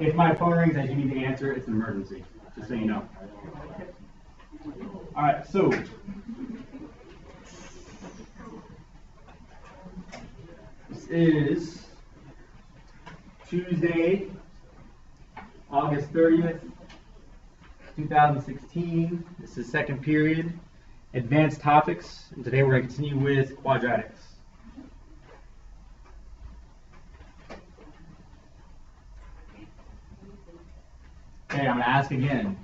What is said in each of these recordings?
If my phone rings and you need to answer, it's an emergency, just so you know. All right, so this is Tuesday, August 30th, 2016. This is second period, advanced topics, and today we're going to continue with quadratics. Okay, I'm going to ask again.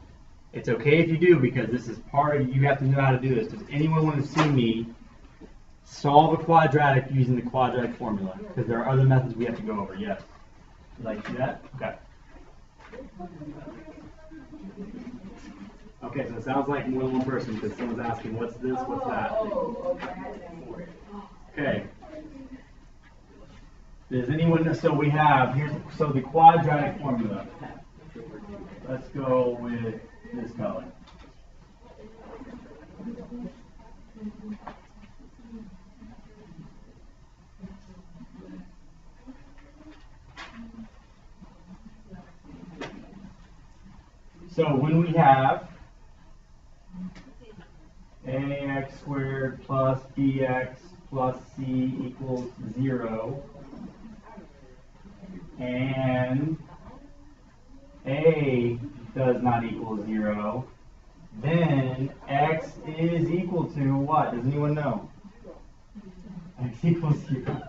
It's okay if you do, because this is part of, you have to know how to do this. Does anyone want to see me solve a quadratic using the quadratic formula? Because there are other methods we have to go over. Yes. Would you like to do that? Okay. Okay, so it sounds like more than one person, because someone's asking, what's this, what's that? Okay. Does anyone, so we have, so the quadratic formula. Let's go with this color. So when we have ax squared plus bx plus c equals 0, and a does not equal 0, then x is equal to what? Does anyone know? X equals 0.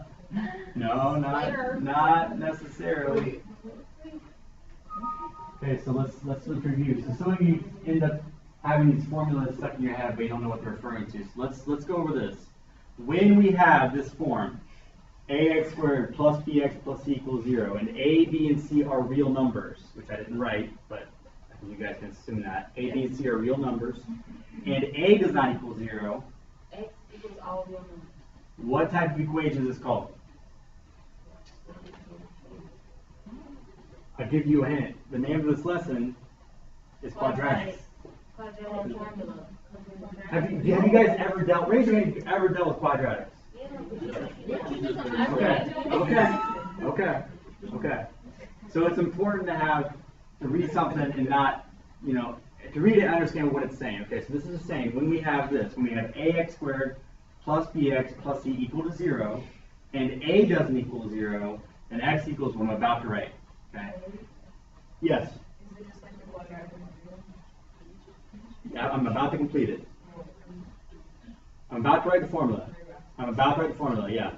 No, not necessarily. Okay, so let's review. So some of you end up having these formulas stuck in your head, but you don't know what they're referring to. So let's go over this. When we have this form, ax squared plus bx plus c equals 0, and a, b, and c are real numbers, which I didn't write, but I think you guys can assume that. A, b, and c are real numbers, and a does not equal 0. X equals all real numbers. What type of equation is this called? I'll give you a hint. The name of this lesson is quadratics. Quadratic formula. Have you guys ever dealt? Raise your hand if you've ever dealt with quadratics. Okay. So it's important to read something and not, to read it and understand what it's saying. Okay, so this is saying when we have this, when we have ax squared plus bx plus c equal to 0, and a doesn't equal 0, then x equals what I'm about to write. Okay. Yes. Is it just like the quadratic formula? Yeah, I'm about to complete it. I'm about to write the formula. Yeah.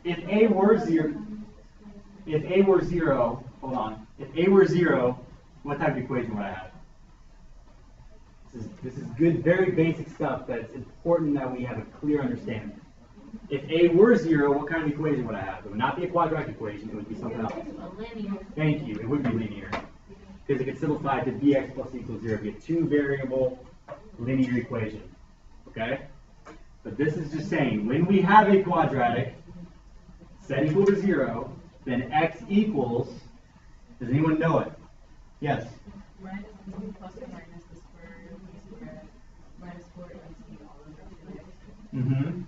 If a were 0, hold on. If a were 0, what type of equation would I have? This is good, very basic stuff, but it's important that we have a clear understanding. If a were 0, what kind of equation would I have? It would not be a quadratic equation, it would be something else. A linear. Thank you, it would be linear. Because it could simplify to bx plus c equals 0. It'd be a two-variable linear equation. Okay? But this is just saying, when we have a quadratic set equal to 0, then x equals, does anyone know it? Yes? Minus 2 plus or minus the square root of b squared minus 4ac all over 2x. Mm-hmm.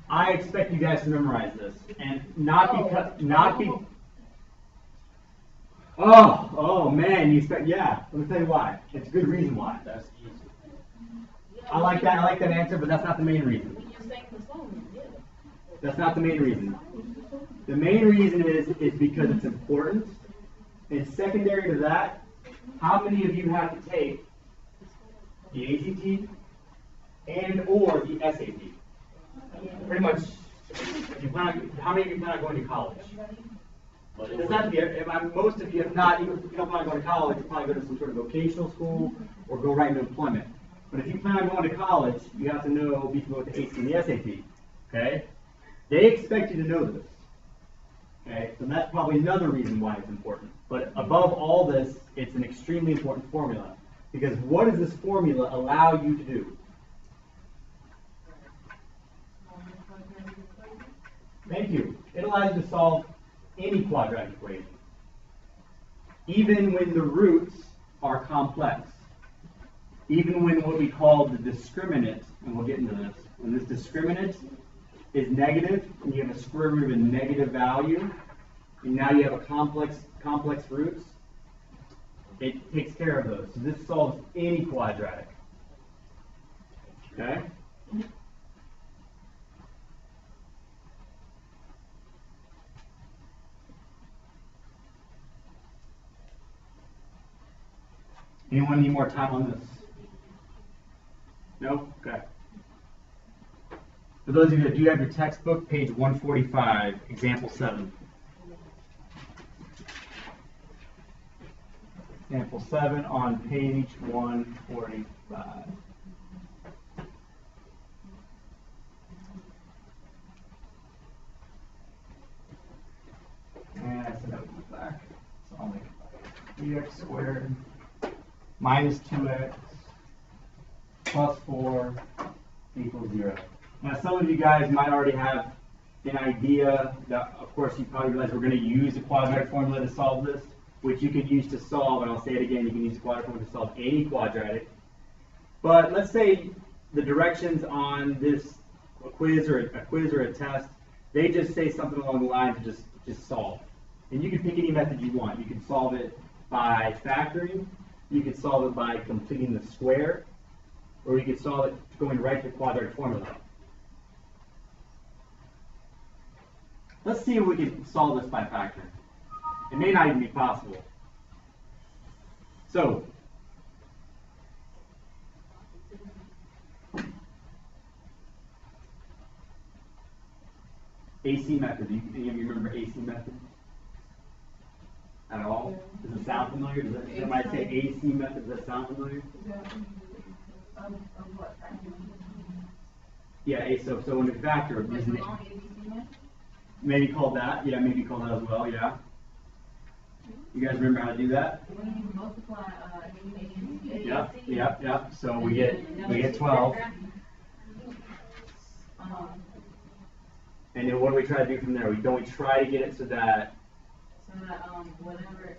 I expect you guys to memorize this, and Oh man, you expect, yeah. Let me tell you why. It's a good reason why. That's easy. I like that answer, but that's not the main reason. You're saying the song, yeah. That's not the main reason. The main reason is because it's important. And secondary to that, how many of you have to take the ACT and or the SAT? Pretty much, how many of you plan on going to college? It doesn't have to be, most of you, if not, even if you don't plan on going to college, you probably go to some sort of vocational school or go right into employment. But if you plan on going to college, you have to be familiar with the ACT and the SAT. Okay? They expect you to know this. Okay? So that's probably another reason why it's important. But above all this, it's an extremely important formula. Because what does this formula allow you to do? Thank you. It allows you to solve any quadratic equation, even when the roots are complex. Even when what we call the discriminant, and we'll get into this, when this discriminant is negative, and you have a square root of a negative value, and now you have a complex roots, it takes care of those. So this solves any quadratic. Okay? Anyone need more time on this? No? Okay. For those of you that do have your textbook, page 145, example 7. Example 7 on page 145. And I said that would be back. So I'll make it 3x squared minus 2x plus 4 equals 0. Now, some of you guys might already have an idea that, of course, you probably realize we're going to use the quadratic formula to solve this, which you can use to solve, and I'll say it again, you can use the quadratic formula to solve any quadratic. But let's say the directions on this quiz or a test, they just say something along the lines of just solve. And you can pick any method you want. You can solve it by factoring, you could solve it by completing the square, or you could solve it going right to the quadratic formula. Let's see if we can solve this by factoring. It may not even be possible. So, AC method. Do any of you remember AC method? At all? Does it sound familiar? Does it, somebody say AC method? Does that sound familiar? Yeah, so when we factor, maybe called that. Yeah, maybe called that as well. Yeah. You guys remember how to do that? Yep. So we get 12. And then what do we try to do from there? We try to get it so that whatever.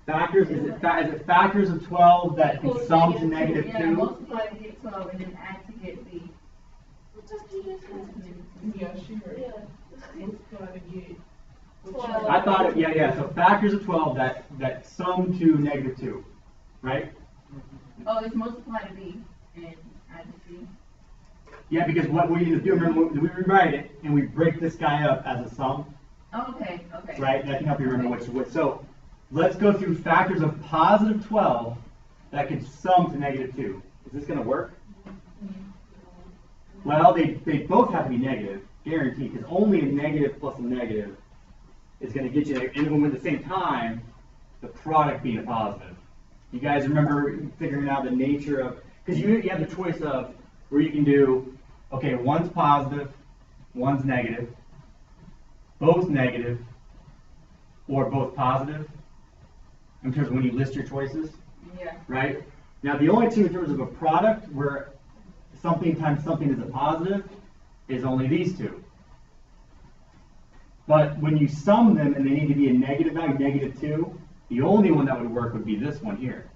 Factors, is it factors of 12 that can sum to negative 2? Yeah, multiply to get 12 and then add to get B. Yeah, she heard. Yeah. Multiply to get 12. I thought, yeah. So factors of 12 that sum to negative 2, right? Oh, it's multiply to B and add to C. Yeah, because what we do, remember, we rewrite it and we break this guy up as a sum. Oh, okay. Right? That can help you remember which. So let's go through factors of positive 12 that can sum to negative 2. Is this going to work? Well, they both have to be negative, guaranteed, because only a negative plus a negative is going to get you there. And at the same time, the product being a positive. You guys remember figuring out the nature of, because you have the choice of where you can do, okay, one's positive, one's negative, both negative, or both positive, in terms of when you list your choices. Yeah. Right? Now, the only two in terms of a product where something times something is a positive is only these two. But when you sum them and they need to be a negative value, negative 2, the only one that would work would be this one here.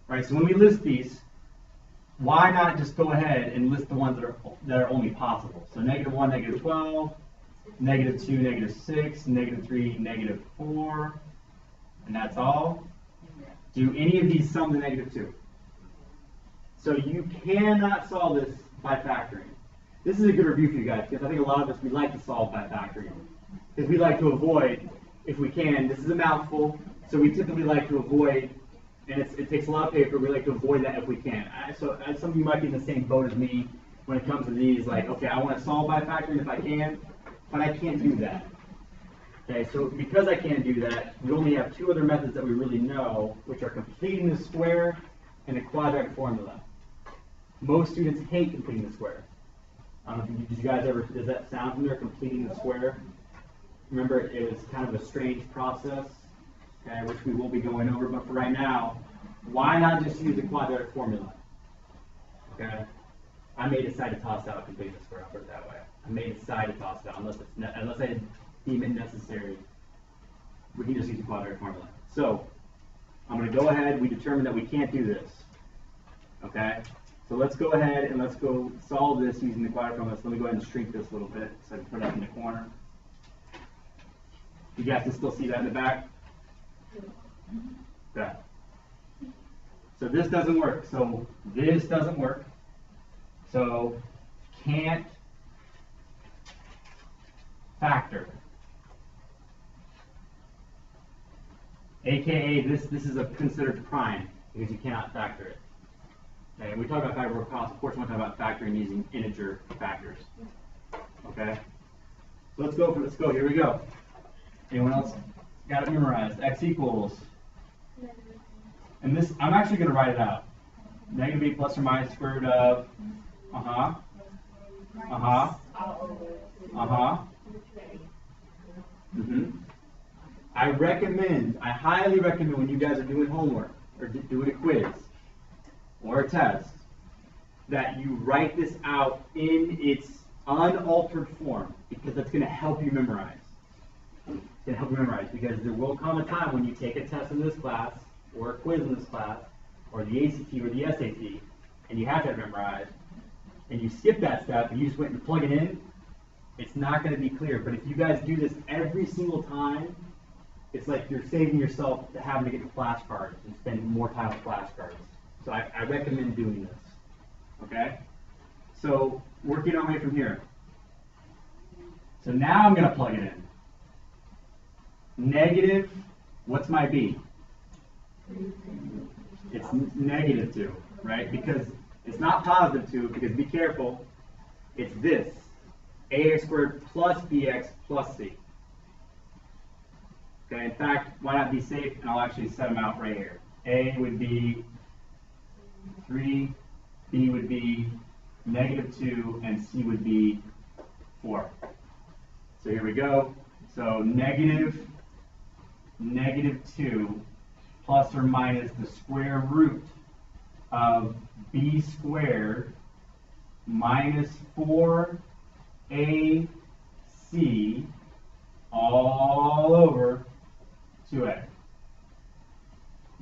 Right? So when we list these, why not just go ahead and list the ones that are only possible? So negative 1, negative 12, negative 2, negative 6, negative 3, negative 4, and that's all. Do any of these sum to negative 2? So you cannot solve this by factoring. This is a good review for you guys, because I think a lot of us, we like to solve by factoring. Because we like to avoid, if we can, this is a mouthful, so we typically like to avoid, and it takes a lot of paper, we like to avoid that if we can. So some of you might be in the same boat as me when it comes to these, like, okay, I want to solve by factoring if I can, but I can't do that. Okay, so because I can't do that, we only have two other methods that we really know, which are completing the square and the quadratic formula. Most students hate completing the square. I don't know if you guys ever, does that sound familiar, completing the square? Remember, it was kind of a strange process, okay, which we will be going over, but for right now, why not just use the quadratic formula? Okay? I may decide to toss out completing the square, I'll put it that way. I may decide to toss it out, unless I deem it necessary. We can just use the quadratic formula. So, I'm going to go ahead, we determine that we can't do this. Okay? So let's go ahead and let's go solve this using the quadratic formula. So let me go ahead and shrink this a little bit so I can put it up in the corner. You guys can still see that in the back? Okay. So this doesn't work. So this doesn't work. So can't factor. AKA this is a considered prime because you cannot factor it. Okay, we talk about factor over cost. Of course, we want to talk about factoring using integer factors. Okay. So let's go. Let's go. Here we go. Anyone else got it memorized? X equals. And this, I'm actually going to write it out. Negative b plus or minus square root of. I highly recommend when you guys are doing homework or doing a quiz or a test that you write this out in its unaltered form because that's going to help you memorize. It's going to help you memorize because there will come a time when you take a test in this class or a quiz in this class or the ACT or the SAT and you have that memorized and you skip that step and you just went and plug it in, it's not going to be clear. But if you guys do this every single time, it's like you're saving yourself having to get the flashcards and spend more time with flashcards. So I recommend doing this. Okay? So working our way from here. So now I'm going to plug it in. Negative, what's my b? It's negative 2, right? Because it's not positive 2, because be careful, it's this. ax squared plus bx plus c. Okay, in fact, why not be safe? And I'll actually set them out right here. A would be 3, B would be negative 2, and C would be 4. So here we go. So negative 2 plus or minus the square root of b squared minus 4ac all over 2a.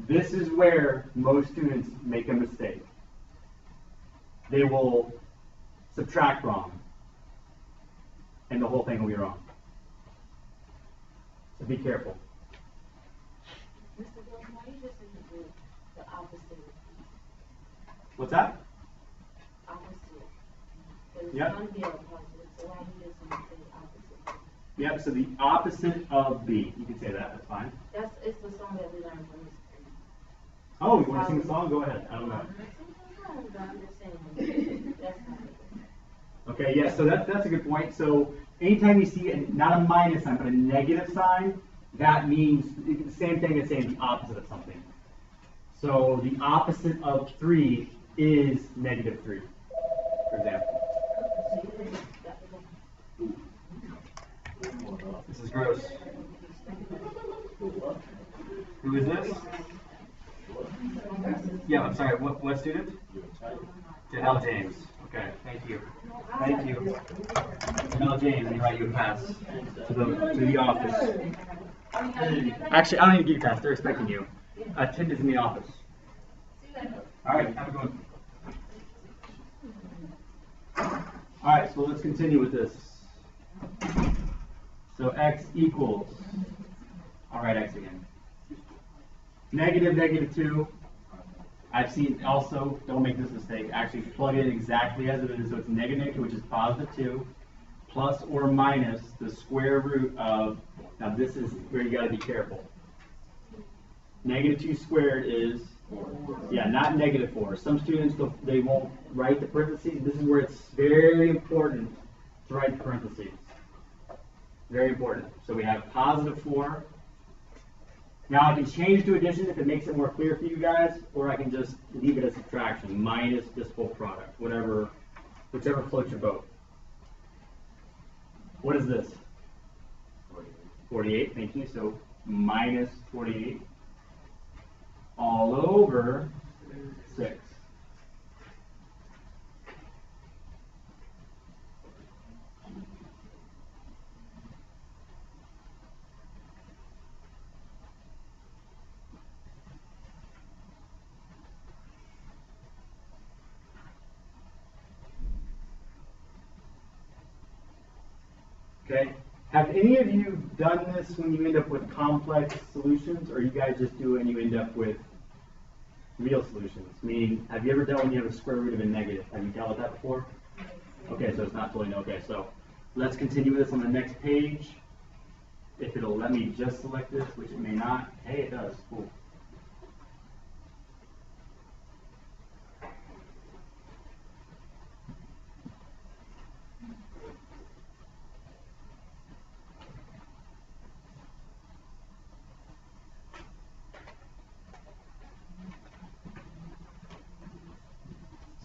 This is where most students make a mistake. They will subtract wrong, and the whole thing will be wrong. So be careful. Mr. Wilson, why you just do the opposite? What's that? Opposite. There's Yep. one be a positive, so why you just do the opposite? Yep, so the opposite of B. You can say that, that's fine. It's the song that we learned from this screen. Oh, you want to sing the song? Go ahead. I don't know. I'm just saying. That's not it. Okay, yes, so that's a good point. So anytime you see not a minus sign, but a negative sign, that means the same thing as saying the opposite of something. So the opposite of 3 is negative 3, for example. This is gross. Who is this? Yeah, I'm sorry, what student? Janelle James. Okay, thank you. Thank you. Janelle James, let me write you a pass to the office. Actually, I don't need to give you a pass, they're expecting you. Attendance in the office. Alright, have a good one. Alright, so let's continue with this. So x equals, I'll write x again. Negative 2. I've seen also, don't make this mistake, actually plug it in exactly as it is. So it's negative 2, which is positive 2, plus or minus the square root of, now this is where you got to be careful. Negative 2 squared is, yeah, not negative 4. Some students, they won't write the parentheses. This is where it's very important to write the parentheses. Very important. So we have positive 4. Now I can change to addition if it makes it more clear for you guys, or I can just leave it as subtraction, minus this whole product, whichever floats your boat. What is this? 48, thank you. So minus 48 all over 6. Okay? Have any of you done this when you end up with complex solutions, or you guys just do it and you end up with real solutions? Meaning, have you ever dealt when you have a square root of a negative? Have you dealt with that before? Okay, so it's not totally no. Okay, so let's continue with this on the next page. If it'll let me just select this, which it may not. Hey, it does. Cool.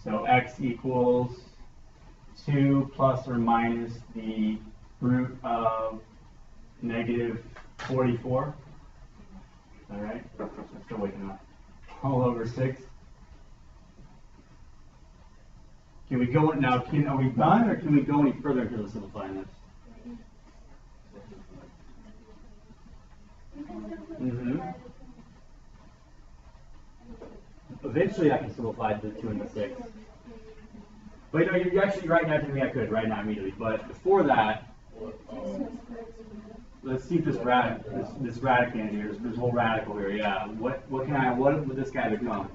So x equals 2 plus or minus the root of negative 44. All right, I'm still waking up. All over 6. Can we go now? Are we done, or can we go any further into simplifying this? Eventually, I can simplify the 2 and the 6. But you know, you're actually right now telling me I could right now immediately. But before that, let's see if this radicand here, this whole radical here. Yeah. What would this guy become?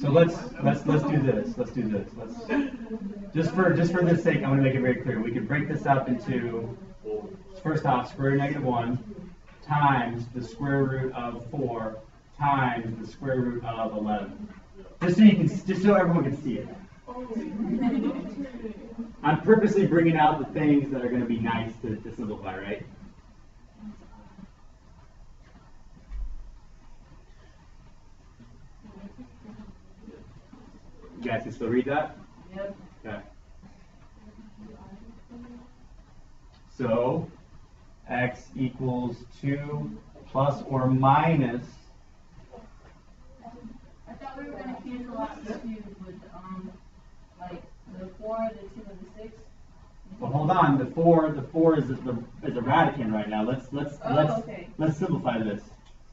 So let's do this. Let's do this. Just for this sake, I'm going to make it very clear. We could break this up into, first off, square root of -1 times the square root of 4 times the square root of 11. Just so everyone can see it. I'm purposely bringing out the things that are going to be nice to simplify, right? You guys can still read that? Yep. Okay. So, x equals 2 plus or minus. I thought we were going to cancel out the 2 with, like, the 4, the 2, and the 6. Well, hold on. The 4 is a radicand right now. Let's simplify this.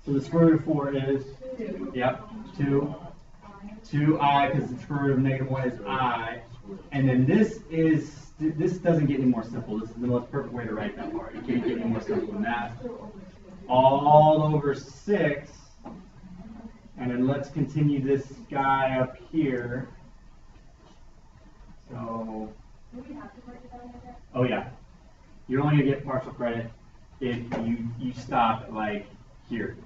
So the square root of 4 is 2. Yep, 2i, because the square root of -1 is I, and then this doesn't get any more simple. This is the most perfect way to write that part. You can't get any more simple than that. All over 6, and then let's continue this guy up here. So, oh yeah, you're only gonna get partial credit if you stop like here,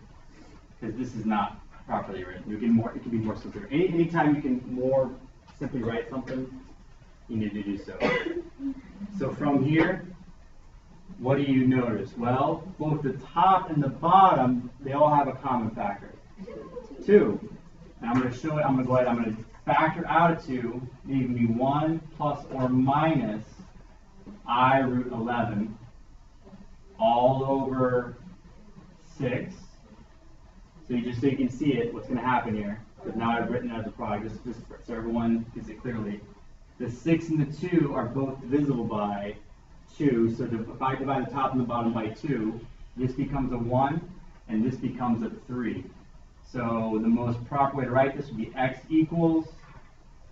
because this is not properly written. You can more. It can be more simpler. Anytime you can more simply write something, you need to do so. So from here, what do you notice? Well, both the top and the bottom, they all have a common factor, 2. And I'm going to show it. I'm going to factor out a 2, leaving me 1 plus or minus I root 11 all over 6. So you can see it, what's going to happen here, because now I've written it as a product, just so everyone can see it clearly. The 6 and the 2 are both divisible by 2, so if I divide the top and the bottom by 2, this becomes a 1, and this becomes a 3. So the most proper way to write this would be x equals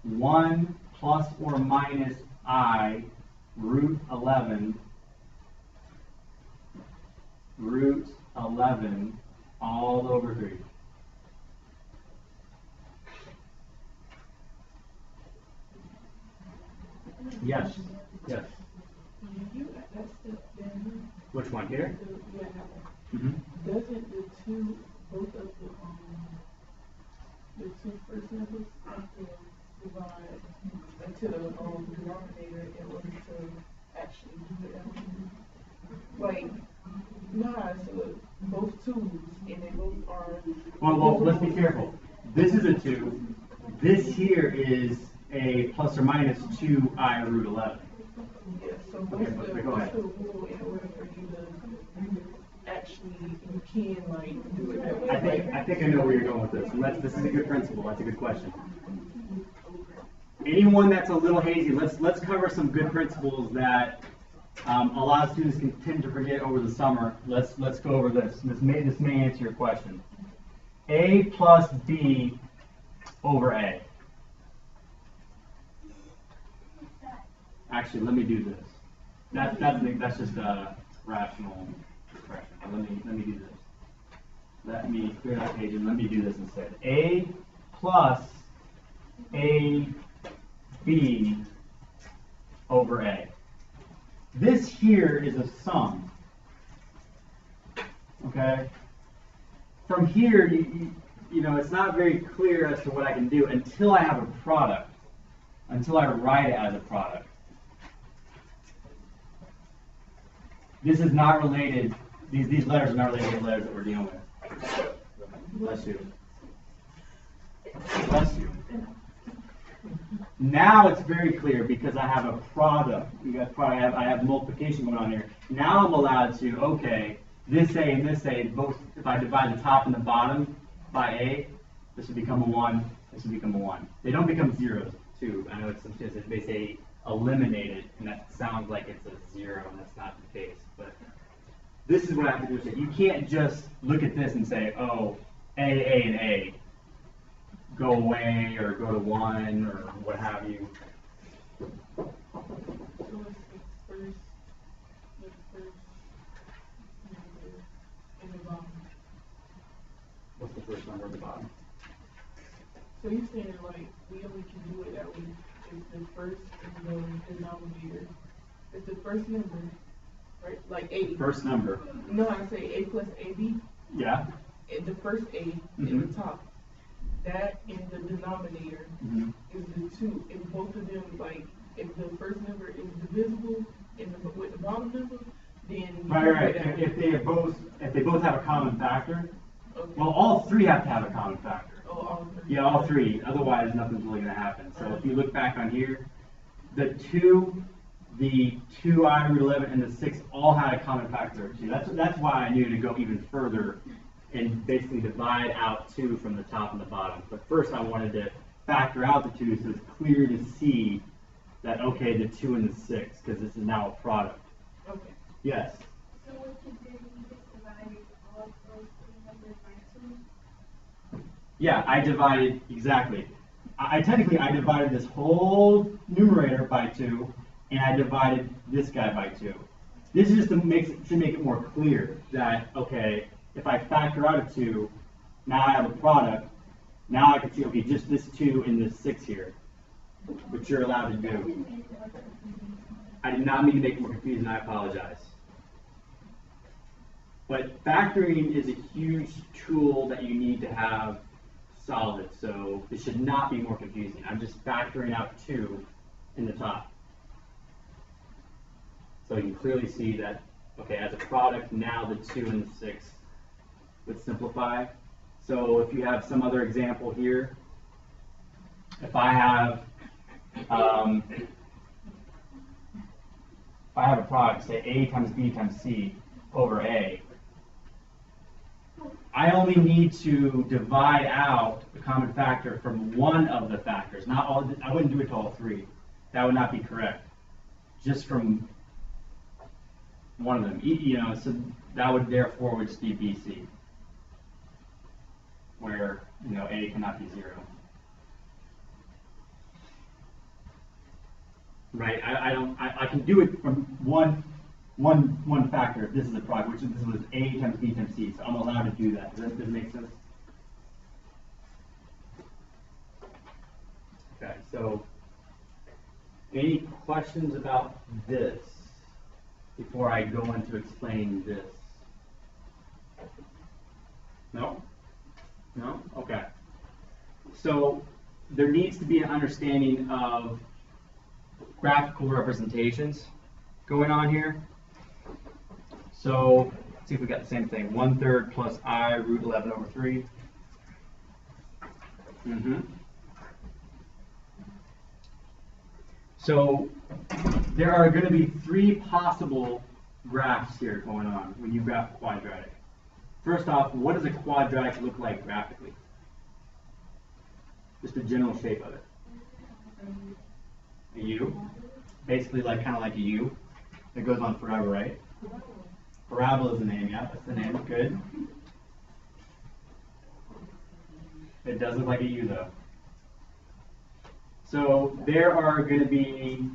1 plus or minus I root 11 all over 3. Yes. Yes. Which one here? Doesn't the 2, both of the 2 first numbers have to divide into the denominator in order to actually do it? Like, nah, so both 2's and they both are. Well, let's be careful. This is a 2. This here is a plus or minus 2i root 11. Yeah, so Okay, but go ahead. what's the rule in order for you to actually, you can like do it that way? I think I know where you're going with this. And this is a good principle. That's a good question. Anyone that's a little hazy, let's cover some good principles that a lot of students can tend to forget over the summer. Let's go over this. This may answer your question. A plus B over A. actually, let me do this. That's just a rational expression. Let me do this. Let me clear that page and let me do this instead. A plus AB over A. This here is a sum. Okay? From here, you know, it's not very clear as to what I can do until I have a product, until I write it as a product. This is not related, these letters are not related to the letters that we're dealing with. Bless you. Bless you. Now it's very clear because I have a product. I have multiplication going on here. Now I'm allowed to, okay, this A and this A, both, if I divide the top and the bottom by A, this would become a 1, this would become a 1. They don't become zeros, too. I know it's sometimes they say eliminated, and that sounds like it's a 0, and that's not the case. But this is what I have to do. So you can't just look at this and say, oh, A, and A go away or go to 1 or what have you. So it's the first number in the bottom. What's the first number at the bottom? So you're saying like we only can do it that way if the first in the denominator, if the first number, right? Like A. First number. No, I say A plus AB. Yeah. The first A in the top. That in the denominator is the 2. If both of them, like, if the first number is divisible with the bottom number, then Right. If they both have a common factor, okay. well, all 3 have to have a common factor. Oh, all 3. Yeah, all 3. Otherwise, nothing's really going to happen. So if you look back on here, the 2, the 2i root 11, and the 6 all had a common factor of 2. That's why I knew to go even further and basically divide out 2 from the top and the bottom. But first I wanted to factor out the 2 so it's clear to see that, okay, the 2 and the 6, because this is now a product. Okay. Yes? So what you did, you just divided all of those 3 numbers by 2? Yeah, I divided, exactly. I technically divided this whole numerator by 2, and I divided this guy by 2. This is just to make it more clear that, okay, if I factor out a 2, now I have a product. Now I can see, okay, just this 2 and this 6 here, which you're allowed to do. I did not mean to make it more confusing, I apologize. But factoring is a huge tool that you need to have solid, so it should not be more confusing. I'm just factoring out 2 in the top. So you can clearly see that, okay, as a product, now the 2 and the 6 would simplify. So if you have some other example here, if I have a product, say A times B times C over A, I only need to divide out the common factor from one of the factors, not all. I wouldn't do it to all 3. That would not be correct. Just from one of them, you know. So that would therefore would just be BC, where, you know, A cannot be 0. Right? I can do it from one factor if this is a product, which this was A times B times C, so I'm allowed to do that. Does that make sense? Okay, so any questions about this before I go into explaining this? No? No? Okay. So there needs to be an understanding of graphical representations going on here. So let's see if we got the same thing. 1/3 plus I root 11 over 3. So there are going to be 3 possible graphs here going on when you graph a quadratic. First off, what does a quadratic look like graphically? Just the general shape of it. A U, basically like kind of like a U that goes on forever, right? Parabola is the name, yeah, that's the name. Good. It does look like a U though. So there are going to be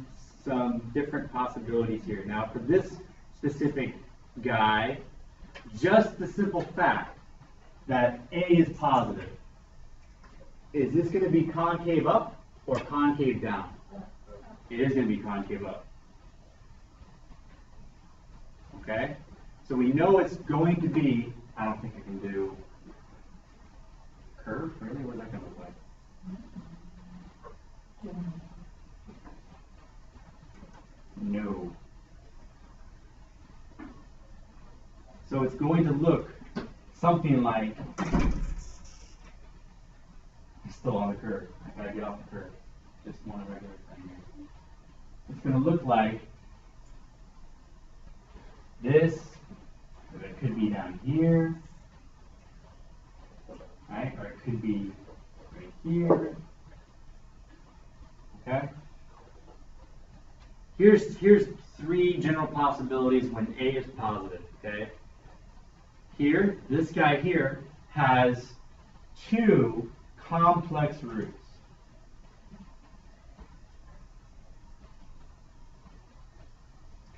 some different possibilities here. Now, for this specific guy, just the simple fact that A is positive, is this going to be concave up or concave down? It is going to be concave up. Okay? So we know it's going to be, I don't think I can do curve, really? What's that going to look like? No. So it's going to look something like, I'm still on the curve. I gotta get off the curve. Just one regular thing here. It's going to look like this. It could be down here, right? Or it could be right here. Okay. Here's three general possibilities when A is positive. Okay. Here, this guy here has two complex roots.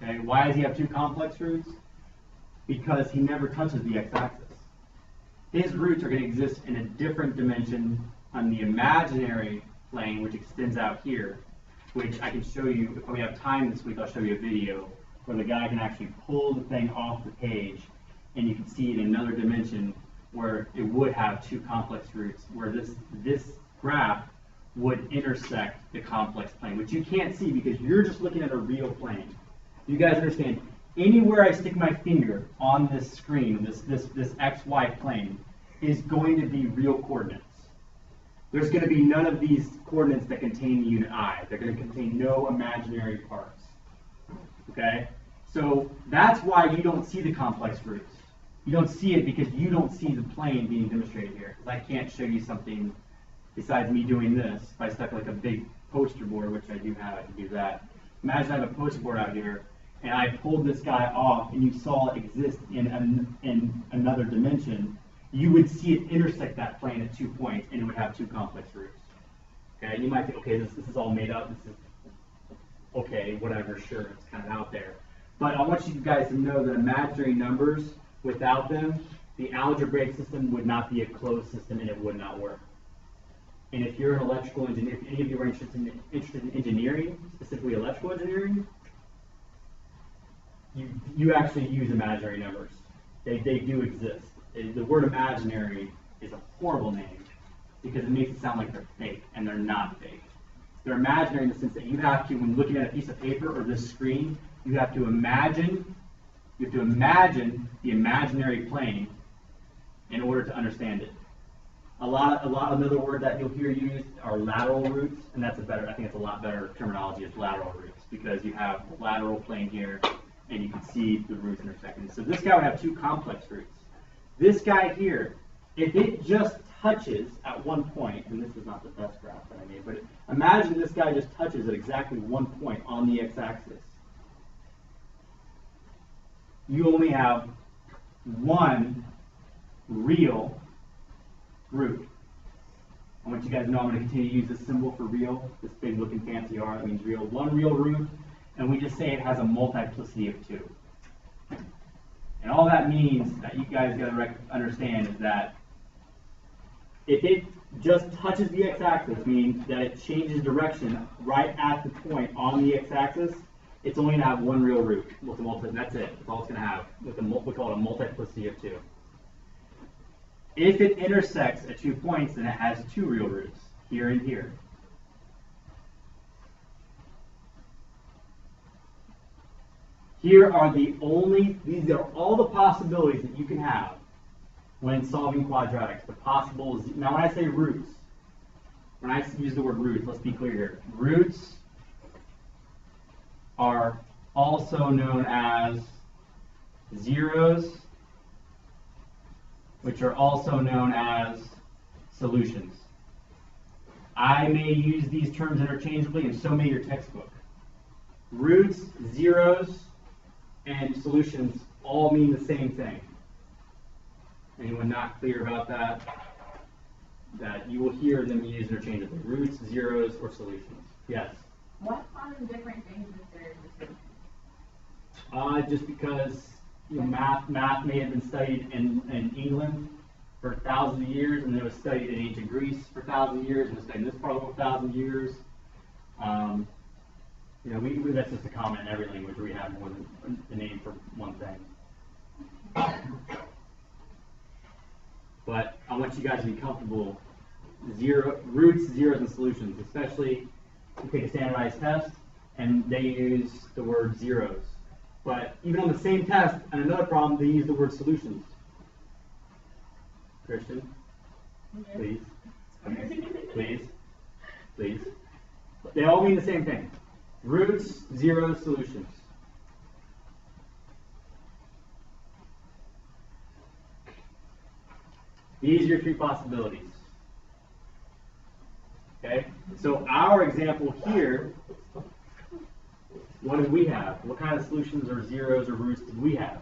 Okay. Why does he have two complex roots? Because he never touches the x-axis. His roots are going to exist in a different dimension on the imaginary plane, which extends out here, which I can show you. If we have time this week, I'll show you a video where the guy can actually pull the thing off the page, and you can see in another dimension where it would have two complex roots, where this graph would intersect the complex plane, which you can't see because you're just looking at a real plane. You guys understand? Anywhere I stick my finger on this screen, this XY plane, is going to be real coordinates. There's going to be none of these coordinates that contain the unit I. They're going to contain no imaginary parts. Okay? So that's why you don't see the complex roots. You don't see it because you don't see the plane being demonstrated here. Because I can't show you something besides me doing this. If I stuck like a big poster board, which I do have, I can do that. Imagine I have a poster board out here, and I pulled this guy off, and you saw it exist in another dimension, you would see it intersect that plane at 2 points, and it would have two complex roots. Okay, and you might think, okay, this is all made up. This is okay, whatever, sure, it's kind of out there. But I want you guys to know that imaginary numbers, without them, the algebraic system would not be a closed system, and it would not work. And if you're an electrical engineer, if any of you are interested in engineering, specifically electrical engineering, you actually use imaginary numbers. They do exist. The word imaginary is a horrible name because it makes it sound like they're fake, and they're not fake. They're imaginary in the sense that you have to, when looking at a piece of paper or this screen, you have to imagine the imaginary plane in order to understand it. Another word that you'll hear used are lateral roots, and I think it's a lot better terminology is lateral roots, because you have the lateral plane here, and you can see the roots intersecting. So this guy would have two complex roots. This guy here, if it just touches at one point, and this is not the best graph that I made, but imagine this guy just touches at exactly one point on the x-axis. You only have one real root. I want you guys to know I'm going to continue to use this symbol for real, this big looking fancy R, that means real. One real root, and we just say it has a multiplicity of two. And all that means that you guys got to understand is that if it just touches the x-axis, meaning that it changes direction right at the point on the x-axis, it's only going to have one real root. And that's it. That's all it's going to have. We call it a multiplicity of two. If it intersects at 2 points, then it has two real roots, here and here. These are all the possibilities that you can have when solving quadratics. Now when I say roots, when I use the word roots, let's be clear here. Roots are also known as zeros, which are also known as solutions. I may use these terms interchangeably, and so may your textbook. Roots, zeros, and solutions all mean the same thing. Anyone not clear about that? That you will hear them used interchangeably. Roots, zeros, or solutions. Yes? What common different things do just because math may have been studied in England for thousands of years, and it was studied in ancient Greece for thousands of years, and was studied in this part of the world for thousands of years. That's just a comment in every language where we have more than the name for one thing. But I want you guys to be comfortable. Roots, zeros, and solutions, especially if you take a standardized test and they use the word zeros. But even on the same test and another problem, they use the word solutions. Christian, please. Okay. Please. They all mean the same thing. Roots, zeros, solutions. These are your three possibilities. Okay? So our example here, what did we have? What kind of solutions or zeros or roots did we have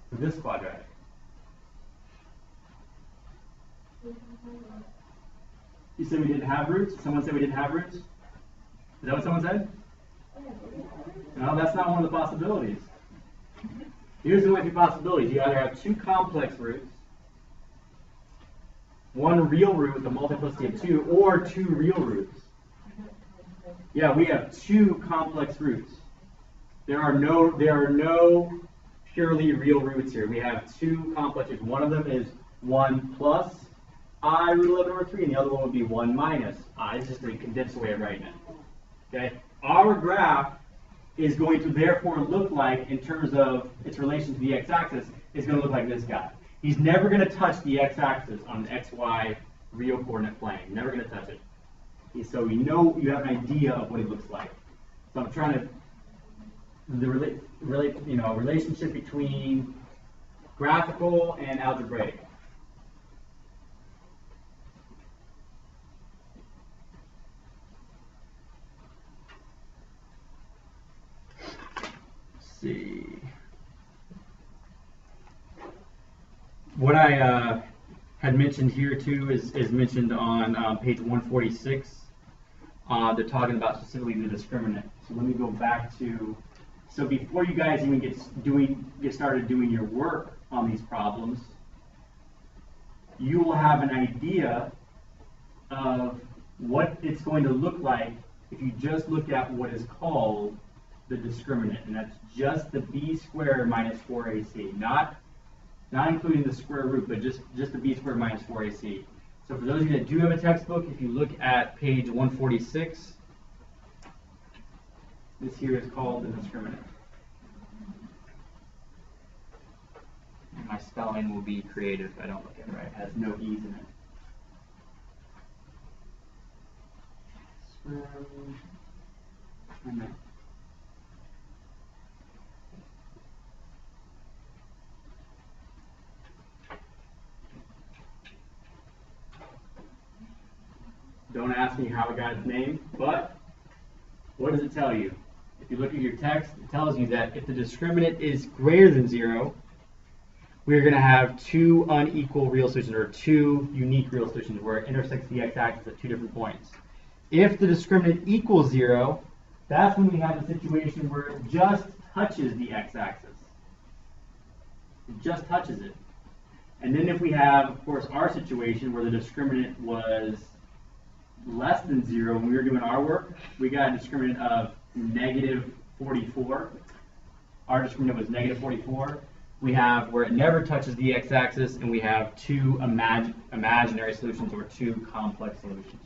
for this quadratic? You said we didn't have roots? Someone said we didn't have roots? Is that what someone said? No, that's not one of the possibilities. Here's the only two possibilities. You either have two complex roots, one real root with a multiplicity of 2, or 2 real roots. Yeah, we have 2 complex roots. There are no purely real roots here. We have 2 complex roots. One of them is 1 plus I root 11 over 3, and the other one would be 1 minus I. It's just a condensed way of writing it. Okay? Our graph is going to therefore look like, in terms of its relation to the x-axis, is going to look like this guy. He's never going to touch the x-axis on the xy real coordinate plane. Never going to touch it. So you have an idea of what he looks like. So I'm trying to relationship between graphical and algebraic. Let's see. What I had mentioned here too is mentioned on page 146. They're talking about specifically the discriminant. So let me go back to, so before you guys even get started doing your work on these problems, you will have an idea of what it's going to look like if you just look at what is called the discriminant, and that's just the b squared minus 4ac, not including the square root, but just the b squared minus 4ac. So for those of you that do have a textbook, if you look at page 146, this here is called the discriminant. And my spelling will be creative if I don't look at it right. It has no e's in it. Don't ask me how it got its name, but what does it tell you? If you look at your text, it tells you that if the discriminant is greater than 0, we're going to have 2 unequal real solutions, or 2 unique real solutions, where it intersects the x-axis at 2 different points. If the discriminant equals 0, that's when we have a situation where it just touches the x-axis. It just touches it. And then if we have, of course, our situation where the discriminant was less than 0 when we were doing our work, we got a discriminant of negative 44. Our discriminant was negative 44. We have where it never touches the x-axis, and we have 2 imaginary solutions, or 2 complex solutions.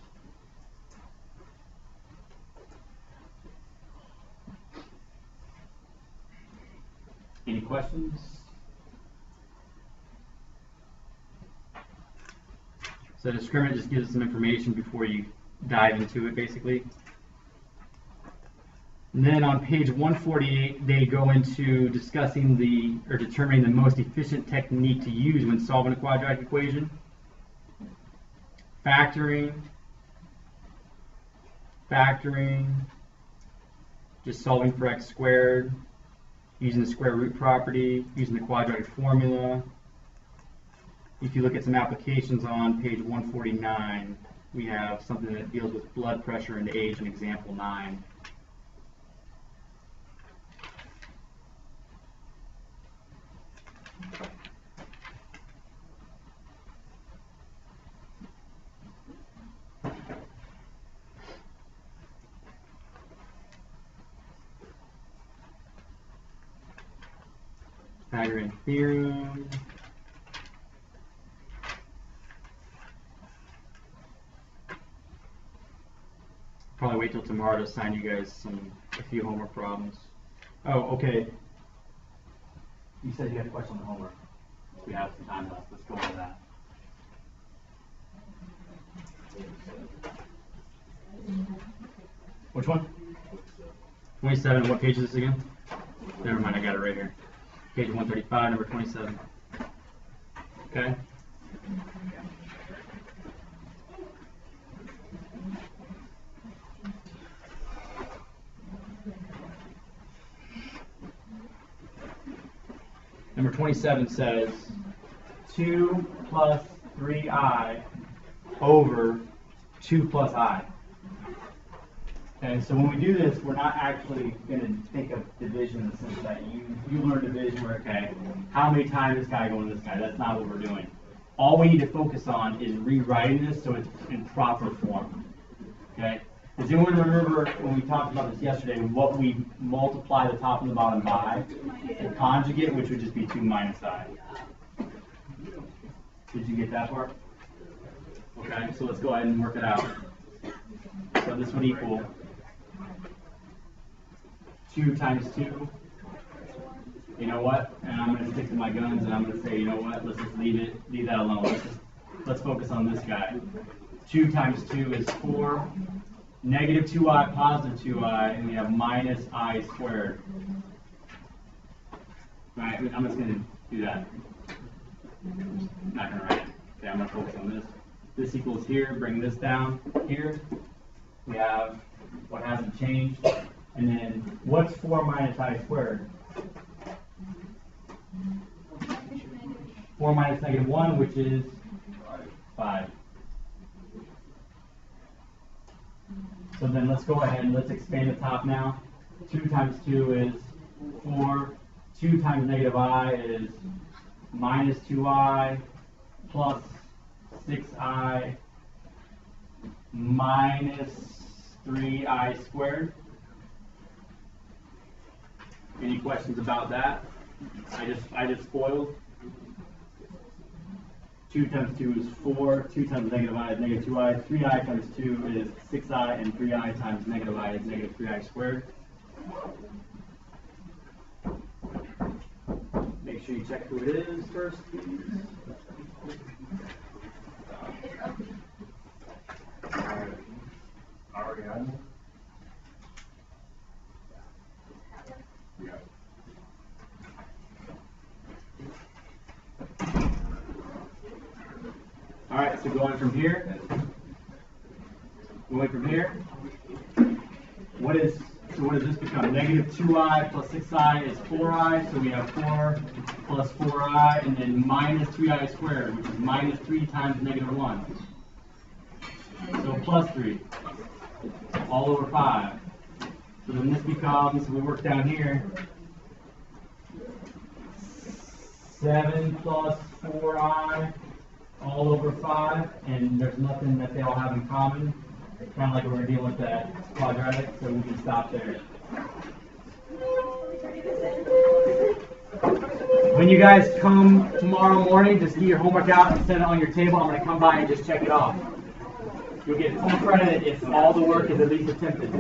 Any questions? So discriminant just gives us some information before you dive into it, basically. And then on page 148, they go into discussing determining the most efficient technique to use when solving a quadratic equation. Factoring, just solving for x squared, using the square root property, using the quadratic formula. If you look at some applications on page 149, we have something that deals with blood pressure and age in example 9. Pythagorean theorem. Probably wait till tomorrow to assign you guys a few homework problems. Oh, okay. You said you had a question on homework. We have some time left. Let's go over that. Which one? 27. What page is this again? Never mind, I got it right here. Page 135, number 27. Okay. Number 27 says 2 plus 3i over 2 plus I. Okay, so when we do this, we're not actually going to think of division in the sense that you learn division where, okay, how many times this guy going to this guy? That's not what we're doing. All we need to focus on is rewriting this so it's in proper form. Okay? Does anyone remember when we talked about this yesterday, what we multiply the top and the bottom by? The conjugate, which would just be 2 minus I. Did you get that part? Okay, so let's go ahead and work it out. So this would equal 2 times 2. You know what? And I'm going to stick to my guns and I'm going to say, you know what? Let's just leave that alone. Let's focus on this guy. 2 times 2 is 4. Negative 2i, positive 2i, and we have minus I squared. Right, I'm just going to do that. I'm not going to write it. Okay, I'm going to focus on this. This equals here, bring this down here. We have what hasn't changed. And then what's 4 minus I squared? 4 minus negative 1, which is 5. So then let's go ahead and let's expand the top now. 2 times 2 is 4. 2 times negative I is minus 2i plus 6i minus 3i squared. Any questions about that? I just spoiled. 2 times 2 is 4. 2 times negative I is negative 2i. 3i times 2 is 6i, and 3i times negative I is negative 3i squared. Make sure you check who it is first, please. Already on it? Yeah. All right, so going from here, what does this become? Negative 2i plus 6i is 4i, so we have 4 plus 4i, and then minus 3i squared, which is minus 3 times negative 1. So plus 3, all over 5. So then this becomes, we work down here, 7 plus 4i, all over 5, and there's nothing that they all have in common. It's kind of like we're dealing with that quadratic, so we can stop there. When you guys come tomorrow morning, just get your homework out and set it on your table. I'm going to come by and just check it off. You'll get full credit if all the work is at least attempted.